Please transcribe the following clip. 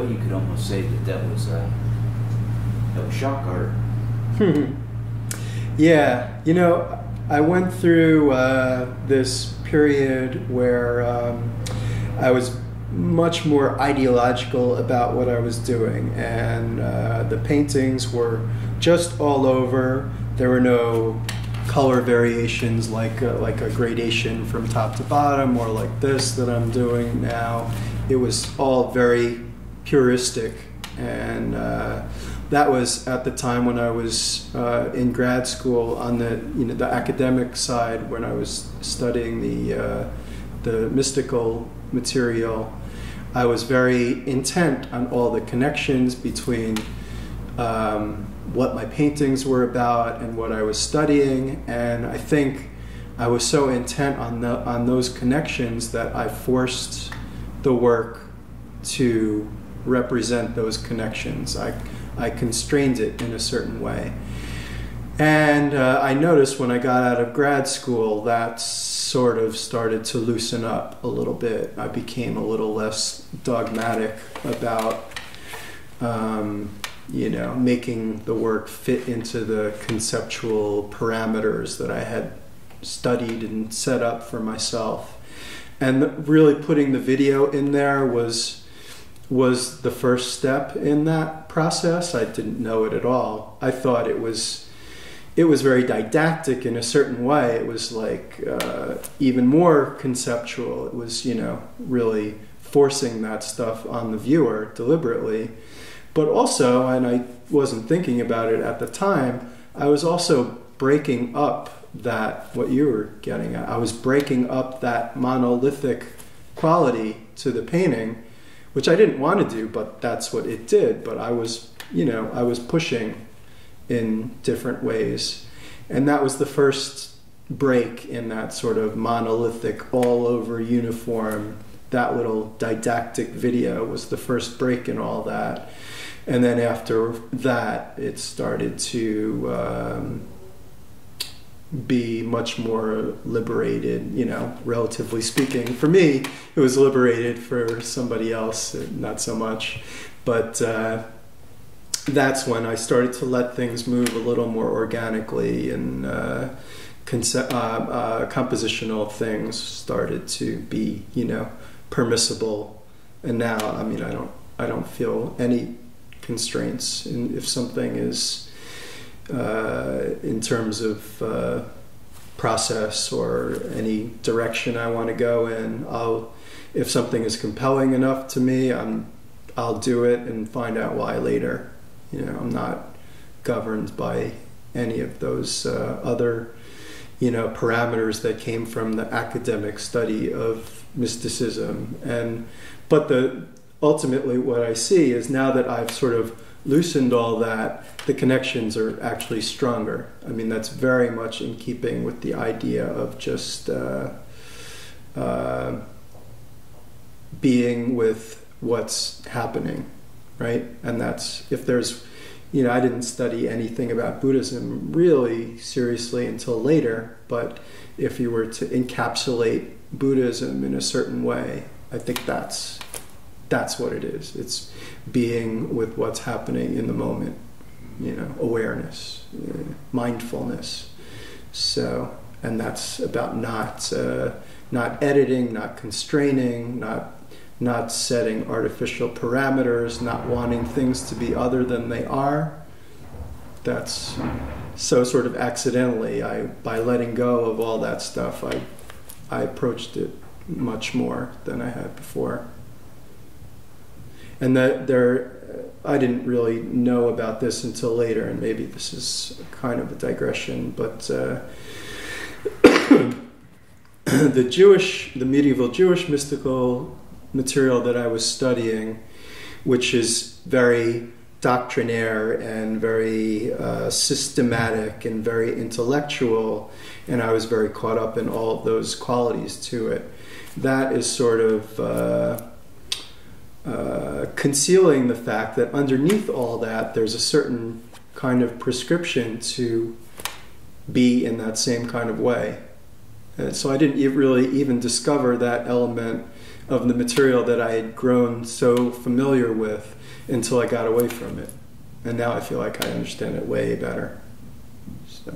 way, you could almost say that was shock art. Yeah, you know, I went through this period where I was much more ideological about what I was doing, and the paintings were just all over. There were no color variations like a gradation from top to bottom, or like this that I'm doing now. It was all very puristic, and that was at the time when I was in grad school on the academic side, when I was studying the mystical material. I was very intent on all the connections between what my paintings were about and what I was studying, and I think I was so intent on those connections that I forced the work to represent those connections. I constrained it in a certain way. And I noticed when I got out of grad school that sort of started to loosen up a little bit. I became a little less dogmatic about making the work fit into the conceptual parameters that I had studied and set up for myself. And really putting the video in there was the first step in that process. I didn't know it at all. I thought it was very didactic in a certain way. It was like even more conceptual. It was, really forcing that stuff on the viewer deliberately. But also, and I wasn't thinking about it at the time, I was also breaking up what you were getting at. I was breaking up that monolithic quality to the painting, which I didn't want to do, but that's what it did. But I was pushing in different ways. And that was the first break in that sort of monolithic, all over uniform, that little didactic video was the first break in all that. And then after that, it started to be much more liberated, relatively speaking. For me, it was liberated. For somebody else, not so much. But that's when I started to let things move a little more organically, and compositional things started to be, permissible. And now, I don't feel any constraints if something is in terms of process or any direction I want to go in. If something is compelling enough to me, I'll do it and find out why later. I'm not governed by any of those other parameters that came from the academic study of mysticism. But ultimately what I see is, now that I've sort of loosened all that, the connections are actually stronger. That's very much in keeping with the idea of just being with what's happening, right? And that's, if there's, I didn't study anything about Buddhism really seriously until later, but if you were to encapsulate Buddhism in a certain way, I think that's what it is. It's being with what's happening in the moment, awareness, mindfulness. So, and that's about not editing, not constraining, not setting artificial parameters, not wanting things to be other than they are. That's so sort of accidentally, by letting go of all that stuff, I approached it much more than I had before. And I didn't really know about this until later, and maybe this is kind of a digression, but the medieval Jewish mystical material that I was studying, which is very doctrinaire and very systematic and very intellectual, and I was very caught up in all of those qualities to it. That is sort of concealing the fact that underneath all that, there's a certain kind of prescription to be in that same kind of way. And so I didn't really even discover that element of the material that I had grown so familiar with until I got away from it. And now I feel like I understand it way better. So.